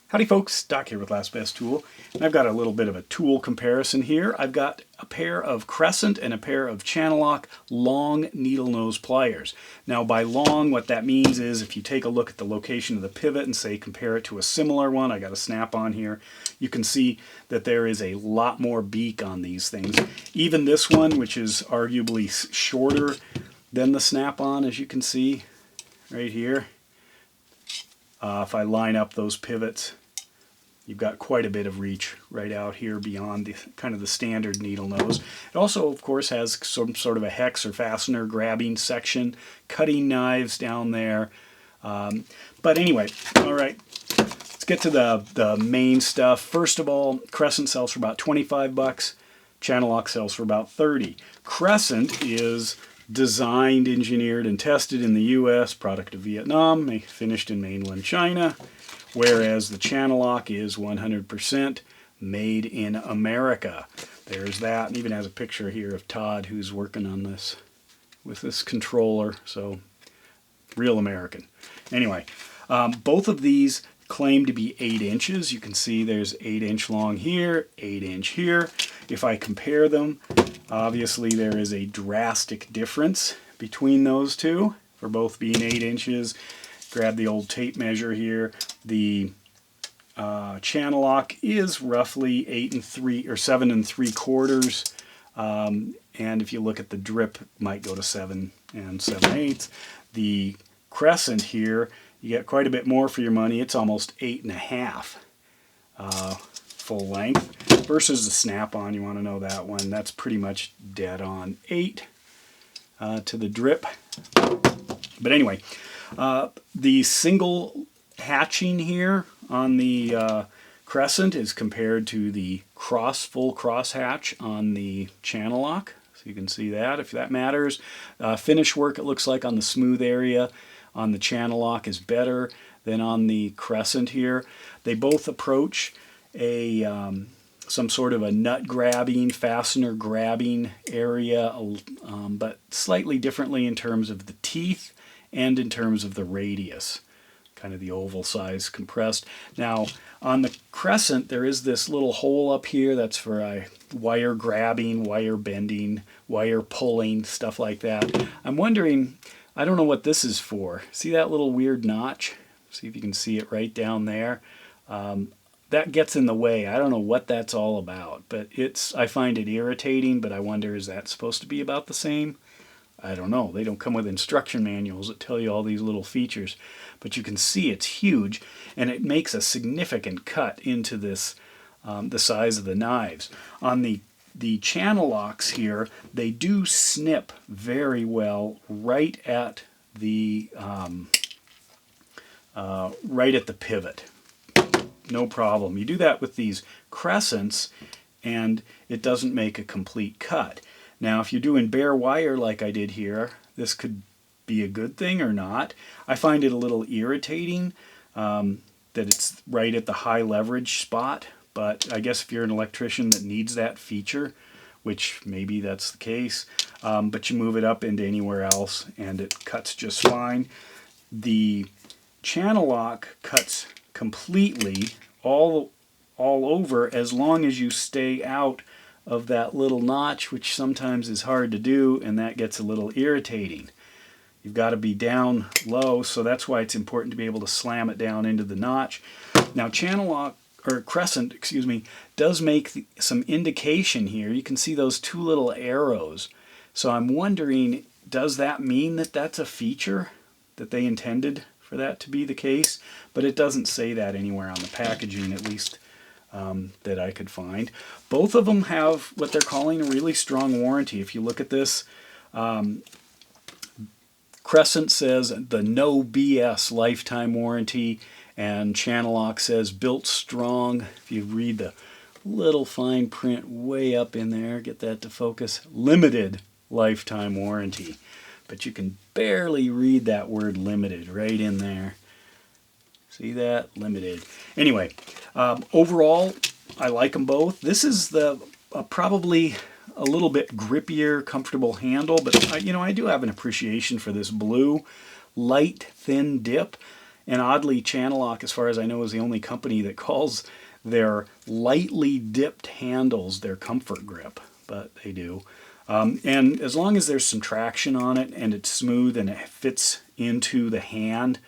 Howdy folks, Doc here with Last Best Tool. And I've got a little bit of a tool comparison here. I've got a pair of Crescent and a pair of Channellock long needle nose pliers. Now by long, what that means is if you take a look at the location of the pivot and say compare it to a similar one, I got a snap-on here, you can see that there is a lot more beak on these things. Even this one, which is arguably shorter than the snap-on, as you can see right here. If I line up those pivots, you've got quite a bit of reach right out here beyond the kind of the standard needle nose. It also, of course, has some sort of a hex or fastener grabbing section, cutting knives down there. But anyway, all right, let's get to the main stuff. First of all, Crescent sells for about 25 bucks. Channellock sells for about 30. Crescent is designed, engineered, and tested in the U.S., product of Vietnam, finished in mainland China, whereas the Channellock is 100% made in America. There's that, and even has a picture here of Todd who's working on this with this controller, so real American. Anyway, both of these claim to be 8 inches. You can see there's 8-inch long here, 8-inch here. If I compare them, obviously there is a drastic difference between those two for both being 8 inches. Grab the old tape measure here. The Channellock is roughly 8 3 or 7 3/4, and if you look at the drip, it might go to 7 7/8. The Crescent here, you get quite a bit more for your money. It's almost 8 1/2 full length versus the snap-on. You want to know that one. That's pretty much dead on 8 to the drip. But anyway, the single hatching here on the Crescent is compared to the full cross hatch on the Channellock. So you can see that, if that matters. Finish work, it looks like on the smooth area on the Channellock is better than on the Crescent here. They both approach a some sort of a nut grabbing, fastener grabbing area, but slightly differently in terms of the teeth and in terms of the radius, kind of the oval size compressed. Now on the Crescent there is this little hole up here that's for wire grabbing, wire bending, wire pulling, stuff like that. I'm wondering, I don't know what this is for. See that little weird notch? See if you can see it right down there. That gets in the way. I don't know what that's all about, but I find it irritating, but I wonder, is that supposed to be about the same? I don't know. They don't come with instruction manuals that tell you all these little features, but you can see it's huge, and it makes a significant cut into this, the size of the knives. On the Channellocks here, they do snip very well right at the pivot. No problem. You do that with these Crescents and it doesn't make a complete cut. Now if you're doing bare wire like I did here, this could be a good thing or not. I find it a little irritating that it's right at the high leverage spot, but I guess if you're an electrician that needs that feature, which maybe that's the case, but you move it up into anywhere else and it cuts just fine. The Channellock cuts completely all over as long as you stay out of that little notch, which sometimes is hard to do, and that gets a little irritating. You've got to be down low, so that's why it's important to be able to slam it down into the notch. Now Crescent, excuse me, does make some indication here. You can see those 2 little arrows. So I'm wondering, does that mean that that's a feature that they intended for that to be the case? But it doesn't say that anywhere on the packaging, at least that I could find. Both of them have what they're calling a really strong warranty. If you look at this, Crescent says the no BS lifetime warranty, and Channellock says built strong. If you read the little fine print way up in there, get that to focus, limited lifetime warranty. But you can barely read that word limited right in there. See that? Limited. Anyway, overall, I like them both. This is probably a little bit grippier, comfortable handle, but I do have an appreciation for this blue, light, thin dip. And oddly, Channellock, as far as I know, is the only company that calls their lightly dipped handles their comfort grip, but they do. And as long as there's some traction on it and it's smooth and it fits into the hand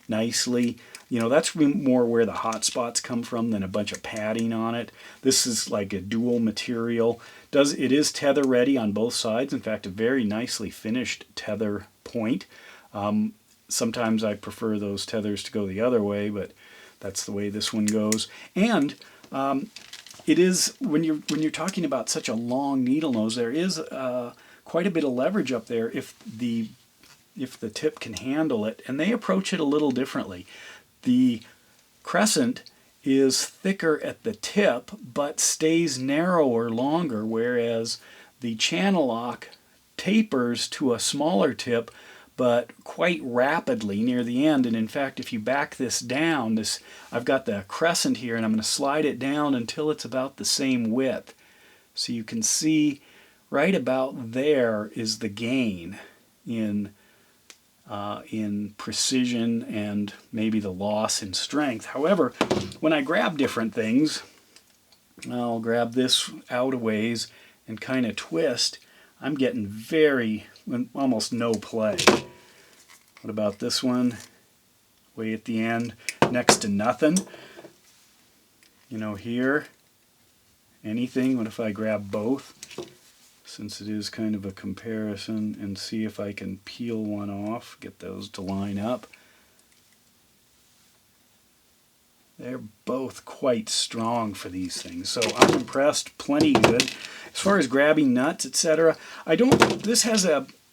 nicely, you know, that's more where the hot spots come from than a bunch of padding on it. This is like a dual material. It is tether ready on both sides. In fact, a very nicely finished tether point. Sometimes I prefer those tethers to go the other way, but that's the way this one goes. And it is, when you're talking about such a long needle nose, there is quite a bit of leverage up there if the tip can handle it, and they approach it a little differently. The Crescent is thicker at the tip but stays narrower longer, whereas the Channellock tapers to a smaller tip but quite rapidly near the end. And in fact, if you back this down, I've got the Crescent here, and I'm going to slide it down until it's about the same width. So you can see right about there is the gain in precision and maybe the loss in strength. However, when I grab different things, I'll grab this out a ways and kind of twist, I'm getting almost no play. What about this one? Way at the end, next to nothing. You know, here, anything. What if I grab both? Since it is kind of a comparison, and see if I can peel one off, get those to line up. They're both quite strong for these things, so I'm impressed. Plenty good. As far as grabbing nuts, etc., this has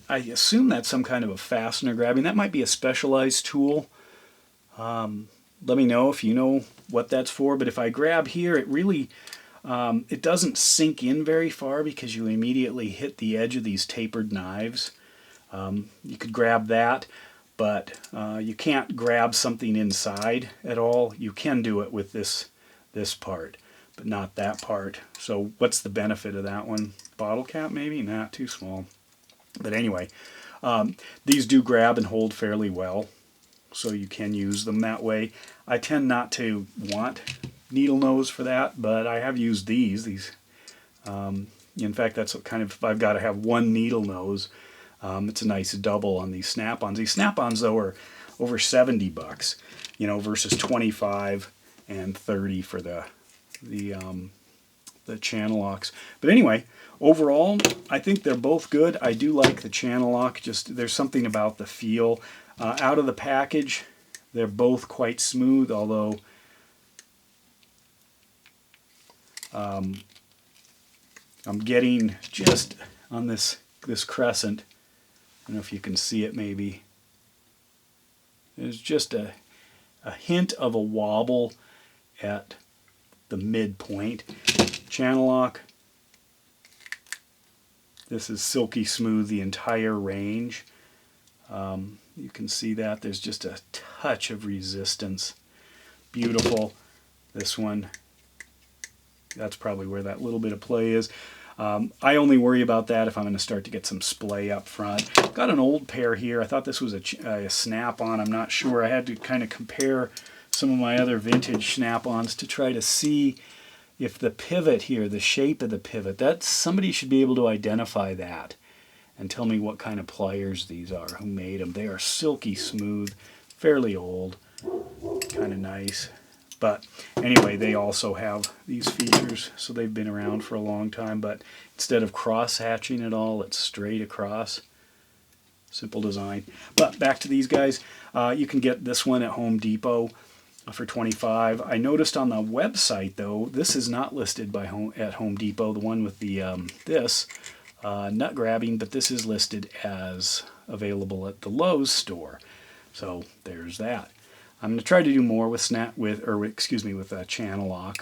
I assume that's some kind of a fastener grabbing. That might be a specialized tool. Let me know if you know what that's for, but if I grab here, it really it doesn't sink in very far because you immediately hit the edge of these tapered knives. You could grab that, but you can't grab something inside at all. You can do it with this part, but not that part. So what's the benefit of that one? Bottle cap maybe? Nah, too small. But anyway, these do grab and hold fairly well, so you can use them that way. I tend not to want needle nose for that, but I have used these. In fact, that's kind of, if I've got to have one needle nose, it's a nice double on these snap-ons. These snap-ons, though, are over $70, you know, versus 25 and 30 for the Channellocks. But anyway, overall, I think they're both good. I do like the Channellock. Just there's something about the feel. Out of the package, they're both quite smooth, although I'm getting just on this Crescent, I don't know if you can see it maybe, there's just a hint of a wobble at the midpoint. Channellock, this is silky smooth the entire range. You can see that there's just a touch of resistance. Beautiful. This one, that's probably where that little bit of play is. I only worry about that if I'm going to start to get some splay up front. Got an old pair here. I thought this was a snap-on. I'm not sure. I had to kind of compare some of my other vintage snap-ons to try to see if the pivot here, the shape of the pivot, somebody should be able to identify that and tell me what kind of pliers these are, who made them. They are silky smooth, fairly old, kind of nice. But anyway, they also have these features, so they've been around for a long time, but instead of cross-hatching it all, it's straight across. Simple design. But back to these guys, you can get this one at Home Depot for $25. I noticed on the website, though, this is not listed at Home Depot, the one with the nut grabbing, but this is listed as available at the Lowe's store. So there's that. I'm going to try to do more with Channellock.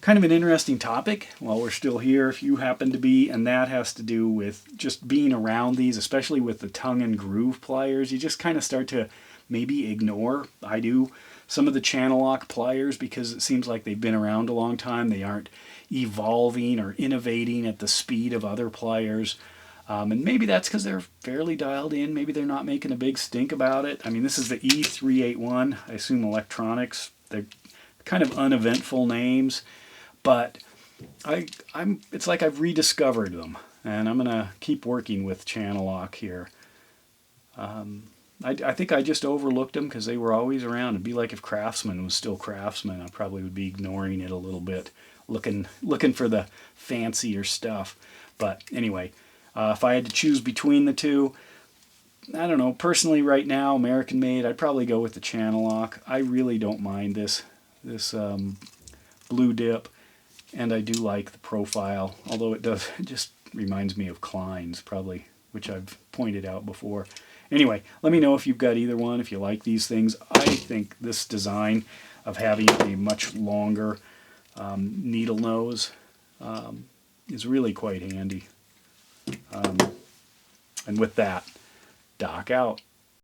Kind of an interesting topic while we're still here, if you happen to be, and that has to do with just being around these, especially with the tongue and groove pliers. You just kind of start to maybe ignore, I do, some of the Channellock pliers because it seems like they've been around a long time. They aren't evolving or innovating at the speed of other pliers. And maybe that's because they're fairly dialed in. Maybe they're not making a big stink about it. I mean, this is the E381. I assume electronics. They're kind of uneventful names, but it's like I've rediscovered them, and I'm gonna keep working with Channellock here. I think I just overlooked them because they were always around. It'd be like if Craftsman was still Craftsman. I probably would be ignoring it a little bit, looking for the fancier stuff. But anyway, if I had to choose between the two, I don't know. Personally, right now, American made, I'd probably go with the Channellock. I really don't mind this blue dip, and I do like the profile. Although it just reminds me of Klein's, probably, which I've pointed out before. Anyway, let me know if you've got either one, if you like these things. I think this design of having a much longer needle nose is really quite handy. And with that, Doc out.